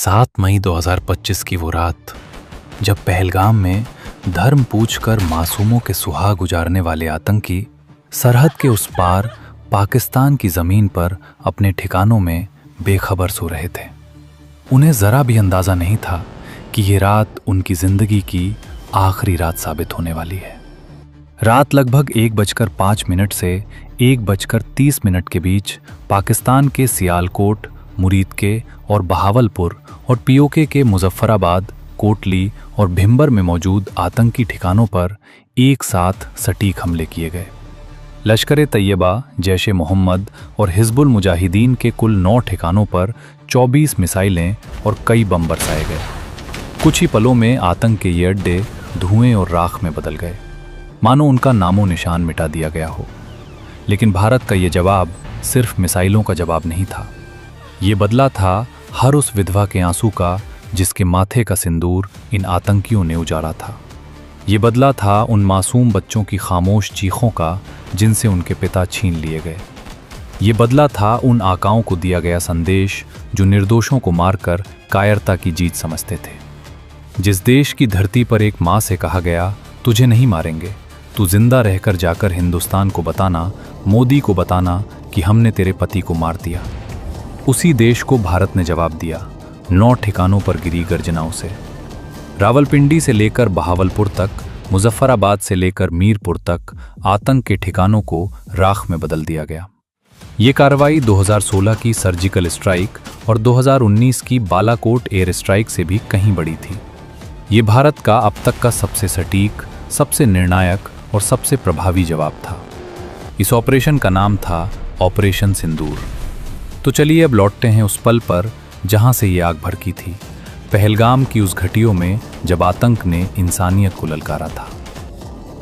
7 मई 2025 की वो रात, जब पहलगाम में धर्म पूछकर मासूमों के सुहाग गुजारने वाले आतंकी सरहद के उस पार पाकिस्तान की ज़मीन पर अपने ठिकानों में बेखबर सो रहे थे। उन्हें ज़रा भी अंदाज़ा नहीं था कि ये रात उनकी ज़िंदगी की आखिरी रात साबित होने वाली है। रात लगभग 1:05 से 1:30 के बीच पाकिस्तान के सियालकोट, मुरीदके और बहावलपुर और पीओके के मुजफ्फराबाद, कोटली और भिंबर में मौजूद आतंकी ठिकानों पर एक साथ सटीक हमले किए गए। लश्कर-ए-तैयबा, जैश-ए-मोहम्मद और हिजबुल मुजाहिदीन के कुल 9 ठिकानों पर 24 मिसाइलें और कई बम बरसाए गए। कुछ ही पलों में आतंक के ये अड्डे धुएं और राख में बदल गए, मानो उनका नामो निशान मिटा दिया गया हो। लेकिन भारत का ये जवाब सिर्फ मिसाइलों का जवाब नहीं था। ये बदला था हर उस विधवा के आंसू का जिसके माथे का सिंदूर इन आतंकियों ने उजाड़ा था। ये बदला था उन मासूम बच्चों की खामोश चीखों का जिनसे उनके पिता छीन लिए गए। ये बदला था उन आकाओं को दिया गया संदेश जो निर्दोषों को मारकर कायरता की जीत समझते थे। जिस देश की धरती पर एक माँ से कहा गया, तुझे नहीं मारेंगे, तू जिंदा रहकर जाकर हिंदुस्तान को बताना, मोदी को बताना कि हमने तेरे पति को मार दिया। उसी देश को भारत ने जवाब दिया, 9 ठिकानों पर गिरी गर्जनाओं से। रावलपिंडी से लेकर बहावलपुर तक, मुजफ्फराबाद से लेकर मीरपुर तक आतंक के ठिकानों को राख में बदल दिया गया। ये कार्रवाई 2016 की सर्जिकल स्ट्राइक और 2019 की बालाकोट एयर स्ट्राइक से भी कहीं बड़ी थी। ये भारत का अब तक का सबसे सटीक, सबसे निर्णायक और सबसे प्रभावी जवाब था। इस ऑपरेशन का नाम था ऑपरेशन सिंदूर। तो चलिए अब लौटते हैं उस पल पर जहां से ये आग भड़की थी, पहलगाम की उस घटियों में जब आतंक ने इंसानियत को ललकारा था।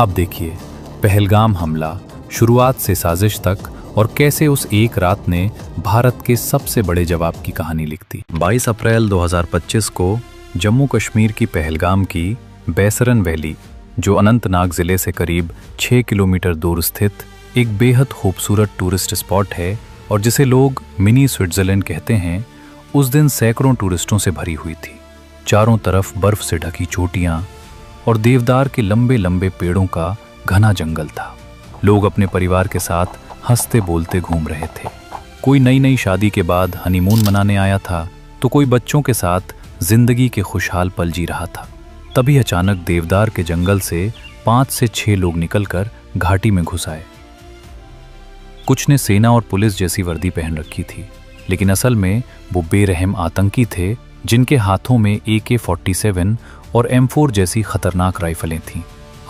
अब देखिए पहलगाम हमला, शुरुआत से साजिश तक, और कैसे उस एक रात ने भारत के सबसे बड़े जवाब की कहानी लिख दी। 22 अप्रैल 2025 को जम्मू कश्मीर की पहलगाम की बैसरन वैली, जो अनंतनाग ज़िले से करीब 6 किलोमीटर दूर स्थित एक बेहद खूबसूरत टूरिस्ट स्पॉट है और जिसे लोग मिनी स्विट्ज़रलैंड कहते हैं, उस दिन सैकड़ों टूरिस्टों से भरी हुई थी। चारों तरफ बर्फ से ढकी चोटियां और देवदार के लंबे लंबे पेड़ों का घना जंगल था। लोग अपने परिवार के साथ हंसते बोलते घूम रहे थे। कोई नई नई शादी के बाद हनीमून मनाने आया था, तो कोई बच्चों के साथ जिंदगी के खुशहाल पल जी रहा था। तभी अचानक देवदार के जंगल से 5 से 6 लोग निकलकर घाटी में घुस आए। कुछ ने सेना और पुलिस जैसी वर्दी पहन रखी थी, लेकिन असल में वो बेरहम आतंकी थे जिनके हाथों में AK-47 और M4 जैसी खतरनाक राइफलें थीं।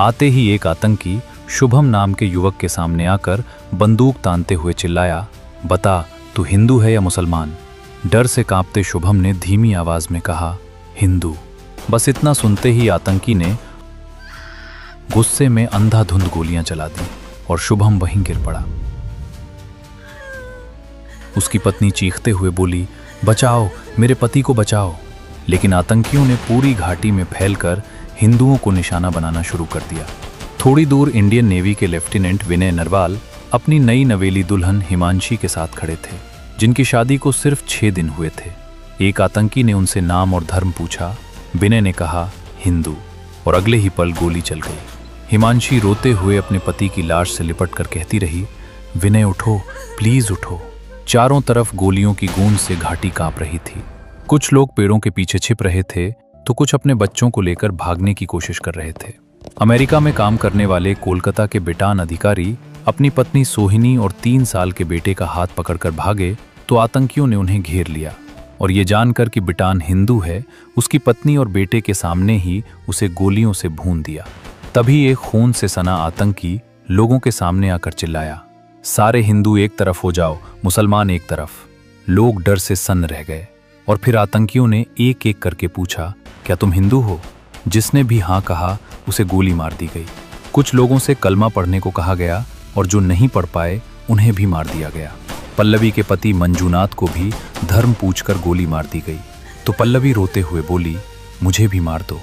आते ही एक आतंकी शुभम नाम के युवक के सामने आकर बंदूक तानते हुए चिल्लाया, बता तू हिंदू है या मुसलमान? डर से कांपते शुभम ने धीमी आवाज में कहा, हिंदू। बस इतना सुनते ही आतंकी ने गुस्से में अंधाधुंध गोलियां चला दी और शुभम वहीं गिर पड़ा। उसकी पत्नी चीखते हुए बोली, बचाओ, मेरे पति को बचाओ। लेकिन आतंकियों ने पूरी घाटी में फैलकर हिंदुओं को निशाना बनाना शुरू कर दिया। थोड़ी दूर इंडियन नेवी के लेफ्टिनेंट विनय नरवाल अपनी नई नवेली दुल्हन हिमांशी के साथ खड़े थे, जिनकी शादी को सिर्फ 6 दिन हुए थे। एक आतंकी ने उनसे नाम और धर्म पूछा। विनय ने कहा, हिंदू, और अगले ही पल गोली चल गई। हिमांशी रोते हुए अपने पति की लाश से लिपट कर कहती रही, विनय उठो, प्लीज उठो। चारों तरफ गोलियों की गूंज से घाटी कांप रही थी। कुछ लोग पेड़ों के पीछे छिप रहे थे, तो कुछ अपने बच्चों को लेकर भागने की कोशिश कर रहे थे। अमेरिका में काम करने वाले कोलकाता के बिटान अधिकारी अपनी पत्नी सोहिनी और 3 साल के बेटे का हाथ पकड़कर भागे, तो आतंकियों ने उन्हें घेर लिया और ये जानकर कि बिटान हिंदू है, उसकी पत्नी और बेटे के सामने ही उसे गोलियों से भून दिया। तभी एक खून से सना आतंकी लोगों के सामने आकर चिल्लाया, सारे हिंदू एक तरफ हो जाओ, मुसलमान एक तरफ। लोग डर से सन्न रह गए और फिर आतंकियों ने एक एक करके पूछा, क्या तुम हिंदू हो? जिसने भी हाँ कहा उसे गोली मार दी गई। कुछ लोगों से कलमा पढ़ने को कहा गया और जो नहीं पढ़ पाए उन्हें भी मार दिया गया। पल्लवी के पति मंजूनाथ को भी धर्म पूछकर गोली मार दी गई। तो पल्लवी रोते हुए बोली, मुझे भी मार दो,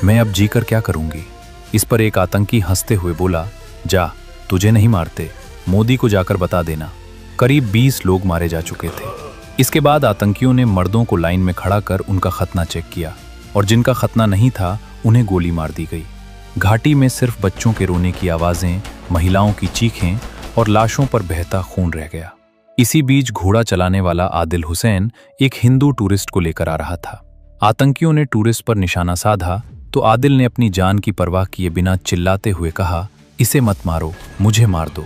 मैं अब जीकर क्या करूंगी? इस पर एक आतंकी हंसते हुए बोला, जा, तुझे नहीं मारते, मोदी को जाकर बता देना। करीब 20 लोग मारे जा चुके थे। इसके बाद आतंकियों ने मर्दों को लाइन में खड़ा कर उनका खतना चेक किया और जिनका खतना नहीं था उन्हें गोली मार दी गई। घाटी में सिर्फ बच्चों के रोने की आवाजें, महिलाओं की चीखें और लाशों पर बहता खून रह गया। इसी बीच घोड़ा चलाने वाला आदिल हुसैन एक हिंदू टूरिस्ट को लेकर आ रहा था। आतंकियों ने टूरिस्ट पर निशाना साधा तो आदिल ने अपनी जान की परवाह किए बिना चिल्लाते हुए कहा, इसे मत मारो, मुझे मार दो,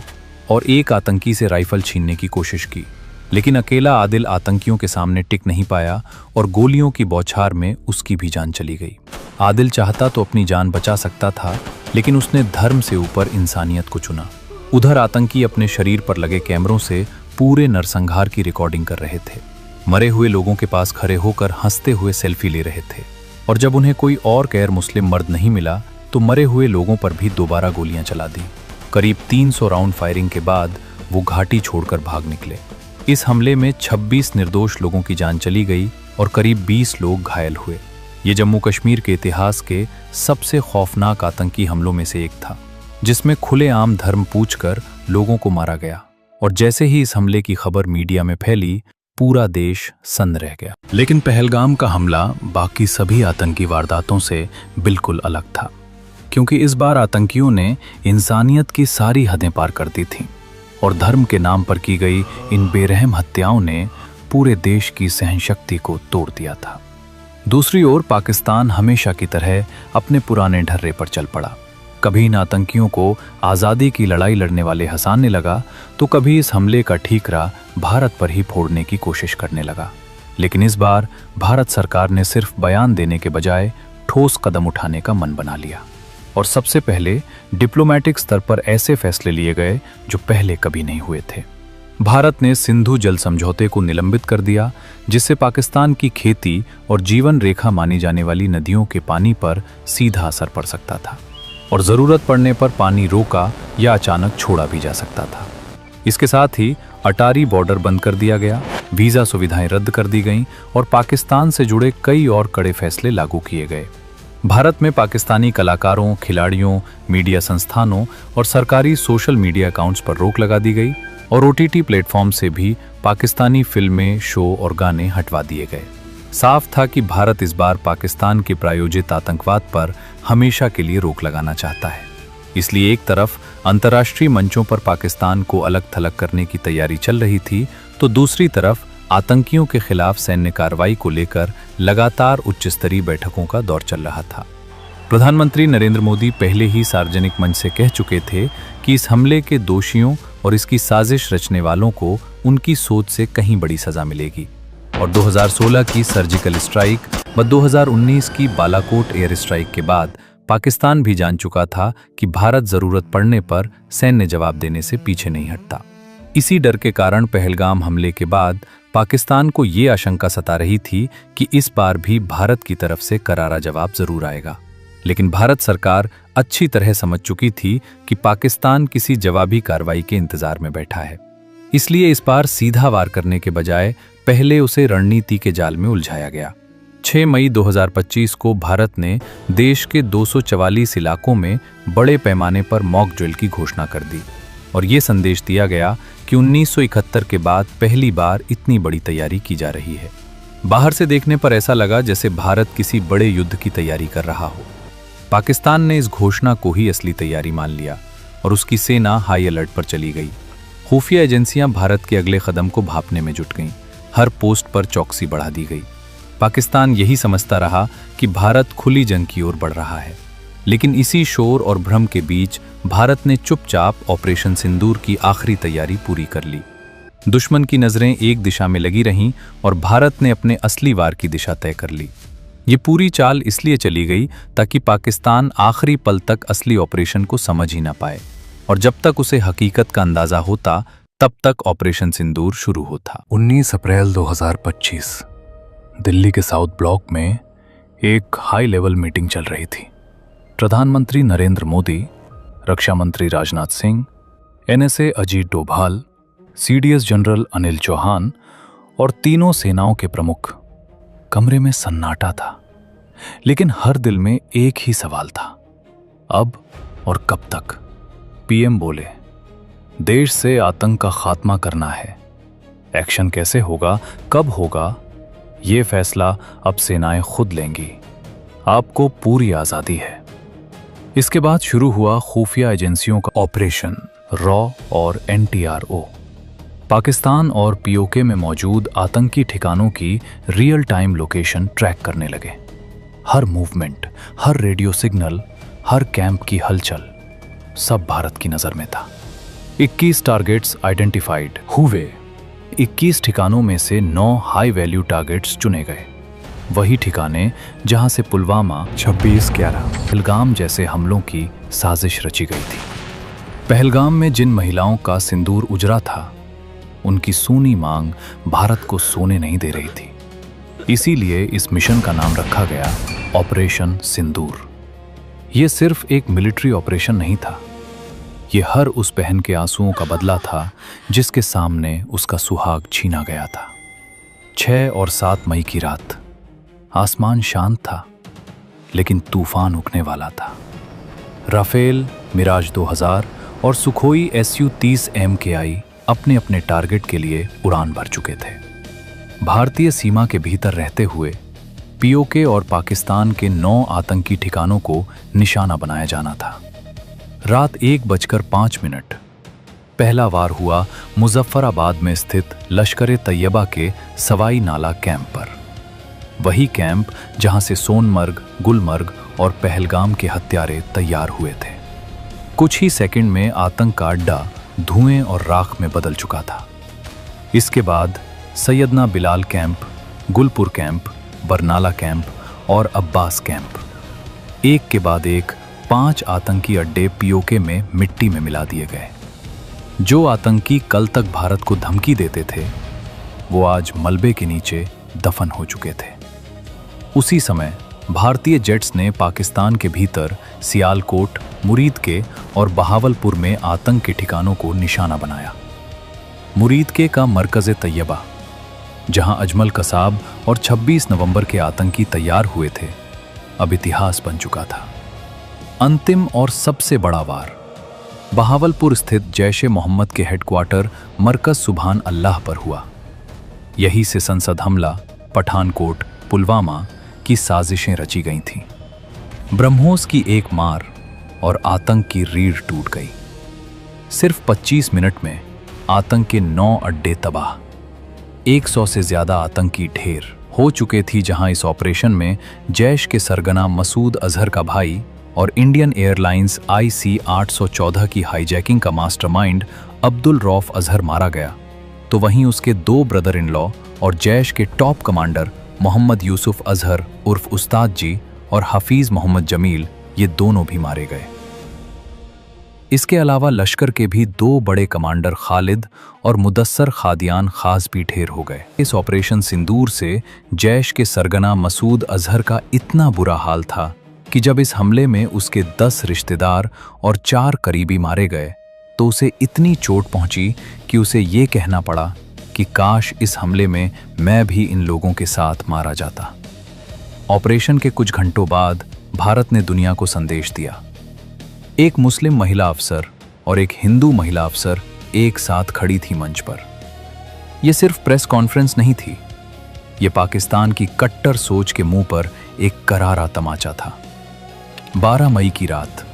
और एक आतंकी से राइफल छीनने की कोशिश की। लेकिन अकेला आदिल आतंकियों के सामने टिक नहीं पाया और गोलियों की बौछार में उसकी भी जान चली गई। आदिल चाहता तो अपनी जान बचा सकता था, लेकिन उसने धर्म से ऊपर इंसानियत को चुना। उधर आतंकी अपने शरीर पर लगे कैमरों से पूरे नरसंहार की रिकॉर्डिंग कर रहे थे। मरे हुए लोगों के पास खड़े होकर हंसते हुए सेल्फी ले रहे थे और जब उन्हें कोई और गैर मुस्लिम मर्द नहीं मिला तो मरे हुए लोगों पर भी दोबारा गोलियां चला दी। करीब 300 राउंड फायरिंग के बाद वो घाटी छोड़कर भाग निकले। इस हमले में 26 निर्दोष लोगों की जान चली गई और करीब 20 लोग घायल हुए। ये जम्मू कश्मीर के इतिहास के सबसे खौफनाक आतंकी हमलों में से एक था, जिसमें खुलेआम धर्म पूछकर लोगों को मारा गया। और जैसे ही इस हमले की खबर मीडिया में फैली, पूरा देश सन्न रह गया। लेकिन पहलगाम का हमला बाकी सभी आतंकी वारदातों से बिल्कुल अलग था, क्योंकि इस बार आतंकियों ने इंसानियत की सारी हदें पार कर दी थीं और धर्म के नाम पर की गई इन बेरहम हत्याओं ने पूरे देश की सहनशक्ति को तोड़ दिया था। दूसरी ओर पाकिस्तान हमेशा की तरह अपने पुराने ढर्रे पर चल पड़ा। कभी इन आतंकियों को आज़ादी की लड़ाई लड़ने वाले हंसाने लगा तो कभी इस हमले का ठीकरा भारत पर ही फोड़ने की कोशिश करने लगा। लेकिन इस बार भारत सरकार ने सिर्फ बयान देने के बजाय ठोस कदम उठाने का मन बना लिया और सबसे पहले डिप्लोमेटिक स्तर पर ऐसे फैसले लिए गए जो पहले कभी नहीं हुए थे। भारत ने सिंधु जल समझौते को निलंबित कर दिया, जिससे पाकिस्तान की खेती और जीवन रेखा मानी जाने वाली नदियों के पानी पर सीधा असर पड़ सकता था और जरूरत पड़ने पर पानी रोका या अचानक छोड़ा भी जा सकता था। इसके साथ ही अटारी बॉर्डर बंद कर दिया गया, वीजा सुविधाएं रद्द कर दी गईं और पाकिस्तान से जुड़े कई और कड़े फैसले लागू किए गए। भारत में पाकिस्तानी कलाकारों, खिलाड़ियों, मीडिया संस्थानों और सरकारी सोशल मीडिया अकाउंट्स पर रोक लगा दी गई और OTT प्लेटफॉर्म से भी पाकिस्तानी फिल्में, शो और गाने हटवा दिए गए। साफ था कि भारत इस बार पाकिस्तान के प्रायोजित आतंकवाद पर हमेशा के लिए रोक लगाना चाहता है। इसलिए एक तरफ अंतर्राष्ट्रीय मंचों पर पाकिस्तान को अलग थलग करने की तैयारी चल रही थी, तो दूसरी तरफ आतंकियों के खिलाफ सैन्य कार्रवाई को लेकर लगातार उच्च स्तरीय बैठकों का दौर चल रहा था। प्रधानमंत्री नरेंद्र मोदी पहले ही सार्वजनिक मंच से कह चुके थे कि इस हमले के दोषियों और इसकी साजिश रचने वालों को उनकी सोच से कहीं बड़ी सजा मिलेगी। और 2016 की सर्जिकल स्ट्राइक व 2019 की बालाकोट एयर स्ट्राइक के बाद पाकिस्तान भी जान चुका था कि भारत जरूरत पड़ने पर सैन्य जवाब देने से पीछे नहीं हटता। इसी डर के कारण पहलगाम हमले के बाद पाकिस्तान को ये आशंका सता रही थी कि इस बार भी भारत की तरफ से करारा जवाब जरूर आएगा। लेकिन भारत सरकार अच्छी तरह समझ चुकी थी कि पाकिस्तान किसी जवाबी कार्रवाई के इंतजार में बैठा है। इसलिए इस बार सीधा वार करने के बजाय पहले उसे रणनीति के जाल में उलझाया गया। 6 मई 2025 को भारत ने देश के 244 इलाकों में बड़े पैमाने पर मॉक ड्रिल की घोषणा कर दी और ये संदेश दिया गया कि 1971 के बाद पहली बार इतनी बड़ी तैयारी की जा रही है। बाहर से देखने पर ऐसा लगा जैसे भारत किसी बड़े युद्ध की तैयारी कर रहा हो। पाकिस्तान ने इस घोषणा को ही असली तैयारी मान लिया और उसकी सेना हाई अलर्ट पर चली गई। खुफिया एजेंसियां भारत के अगले कदम को भांपने में जुट गईं। हर पोस्ट पर चौकसी बढ़ा दी गई। पाकिस्तान यही समझता रहा कि भारत खुली जंग की ओर बढ़ रहा है। लेकिन इसी शोर और भ्रम के बीच भारत ने चुपचाप ऑपरेशन सिंदूर की आखिरी तैयारी पूरी कर ली। दुश्मन की नजरें एक दिशा में लगी रहीं और भारत ने अपने असली वार की दिशा तय कर ली। ये पूरी चाल इसलिए चली गई ताकि पाकिस्तान आखिरी पल तक असली ऑपरेशन को समझ ही ना पाए और जब तक उसे हकीकत का अंदाजा होता तब तक ऑपरेशन सिंदूर शुरू होता। 19 अप्रैल 2025 दिल्ली के साउथ ब्लॉक में एक हाई लेवल मीटिंग चल रही थी। प्रधानमंत्री नरेंद्र मोदी, रक्षा मंत्री Rajnath Singh, NSA Ajit Doval, CDS general Anil Chauhan और तीनों सेनाओं के प्रमुख। कमरे में सन्नाटा था, लेकिन हर दिल में एक ही सवाल था, अब और कब तक। PM बोले, देश से आतंक का खात्मा करना है, एक्शन कैसे होगा, कब होगा, ये फैसला अब सेनाएं खुद लेंगी। आपको पूरी आजादी है। इसके बाद शुरू हुआ खुफिया एजेंसियों का ऑपरेशन रॉ और NTRO। पाकिस्तान और POK में मौजूद आतंकी ठिकानों की रियल टाइम लोकेशन ट्रैक करने लगे। हर मूवमेंट, हर रेडियो सिग्नल, हर कैंप की हलचल, सब भारत की नजर में था। 21 टारगेट्स आइडेंटिफाइड हुए। 21 ठिकानों में से 9 हाई वैल्यू टारगेट्स चुने गए, वही ठिकाने जहां से पुलवामा, 26/11, पहलगाम जैसे हमलों की साजिश रची गई थी। पहलगाम में जिन महिलाओं का सिंदूर उजरा था, उनकी सूनी मांग भारत को सोने नहीं दे रही थी। इसीलिए इस मिशन का नाम रखा गया ऑपरेशन सिंदूर। ये सिर्फ एक मिलिट्री ऑपरेशन नहीं था, ये हर उस बहन के आंसुओं का बदला था जिसके सामने उसका सुहाग छीना गया था। 6 और 7 मई की रात आसमान शांत था, लेकिन तूफान उठने वाला था। राफेल, मिराज 2000 और सुखोई Su-30 MKI अपने अपने टारगेट के लिए उड़ान भर चुके थे। भारतीय सीमा के भीतर रहते हुए POK और पाकिस्तान के 9 आतंकी ठिकानों को निशाना बनाया जाना था। रात 1:05 पहला वार हुआ मुजफ्फराबाद में स्थित लश्कर-ए-तैयबा के सवाई नाला कैंप पर। वही कैंप जहां से सोनमर्ग, गुलमर्ग और पहलगाम के हत्यारे तैयार हुए थे। कुछ ही सेकंड में आतंक का अड्डा धुएं और राख में बदल चुका था। इसके बाद Syedna Bilal camp, Gulpur camp, Barnala camp और अब्बास कैंप, एक के बाद एक 5 आतंकी अड्डे POK में मिट्टी में मिला दिए गए। जो आतंकी कल तक भारत को धमकी देते थे, वो आज मलबे के नीचे दफन हो चुके थे। उसी समय भारतीय जेट्स ने पाकिस्तान के भीतर सियालकोट, मुरीदके और बहावलपुर में आतंक के ठिकानों को निशाना बनाया। मुरीदके का मरकज़-ए-तैयबा, जहां अजमल कसाब और 26 नवंबर के आतंकी तैयार हुए थे, अब इतिहास बन चुका था। अंतिम और सबसे बड़ा वार बहावलपुर स्थित जैश-ए-मोहम्मद के हेडक्वार्टर मरकज सुभान अल्लाह पर हुआ। यही से संसद हमला, पठानकोट, पुलवामा की साजिशें रची गई थीं। ब्रह्मोस की एक मार और आतंक की रीढ़ टूट गई। सिर्फ 25 मिनट में आतंक के 9 अड्डे तबाह, 100 से ज्यादा आतंकी ढेर हो चुके थी। जहां इस ऑपरेशन में जैश के सरगना मसूद अजहर का भाई और इंडियन एयरलाइंस IC-814 की हाईजैकिंग का मास्टरमाइंड अब्दुल रौफ अजहर मारा गया, तो वहीं उसके 2 ब्रदर इन लॉ और जैश के टॉप कमांडर मोहम्मद यूसुफ अजहर उर्फ उस्ताद जी और हफीज मोहम्मद जमील, ये दोनों भी मारे गए। इसके अलावा लश्कर के भी 2 बड़े कमांडर खालिद और मुदस्सर खादियान खास भी ढेर हो गए। इस ऑपरेशन सिंदूर से जैश के सरगना मसूद अजहर का इतना बुरा हाल था कि जब इस हमले में उसके 10 रिश्तेदार और 4 करीबी मारे गए, तो उसे इतनी चोट पहुंची कि उसे ये कहना पड़ा कि काश इस हमले में मैं भी इन लोगों के साथ मारा जाता। ऑपरेशन के कुछ घंटों बाद भारत ने दुनिया को संदेश दिया। एक मुस्लिम महिला अफसर और एक हिंदू महिला अफसर एक साथ खड़ी थी मंच पर। यह सिर्फ प्रेस कॉन्फ्रेंस नहीं थी, यह पाकिस्तान की कट्टर सोच के मुंह पर एक करारा तमाचा था। 12 मई की रात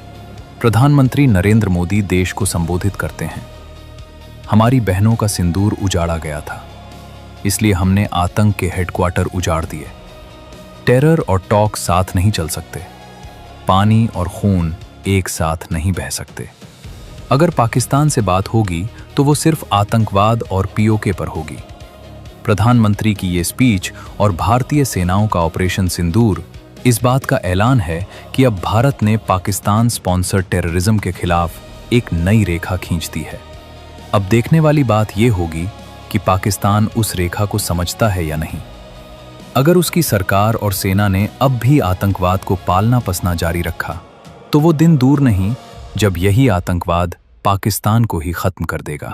प्रधानमंत्री नरेंद्र मोदी देश को संबोधित करते हैं। हमारी बहनों का सिंदूर उजाड़ा गया था, इसलिए हमने आतंक के हेडक्वार्टर उजाड़ दिए। टेरर और टॉक साथ नहीं चल सकते, पानी और खून एक साथ नहीं बह सकते। अगर पाकिस्तान से बात होगी तो वो सिर्फ आतंकवाद और POK पर होगी। प्रधानमंत्री की ये स्पीच और भारतीय सेनाओं का ऑपरेशन सिंदूर इस बात का ऐलान है कि अब भारत ने पाकिस्तान स्पॉन्सर्ड टेररिज्म के खिलाफ एक नई रेखा खींच दी है। अब देखने वाली बात यह होगी कि पाकिस्तान उस रेखा को समझता है या नहीं। अगर उसकी सरकार और सेना ने अब भी आतंकवाद को पालना पसना जारी रखा, तो वो दिन दूर नहीं जब यही आतंकवाद पाकिस्तान को ही खत्म कर देगा।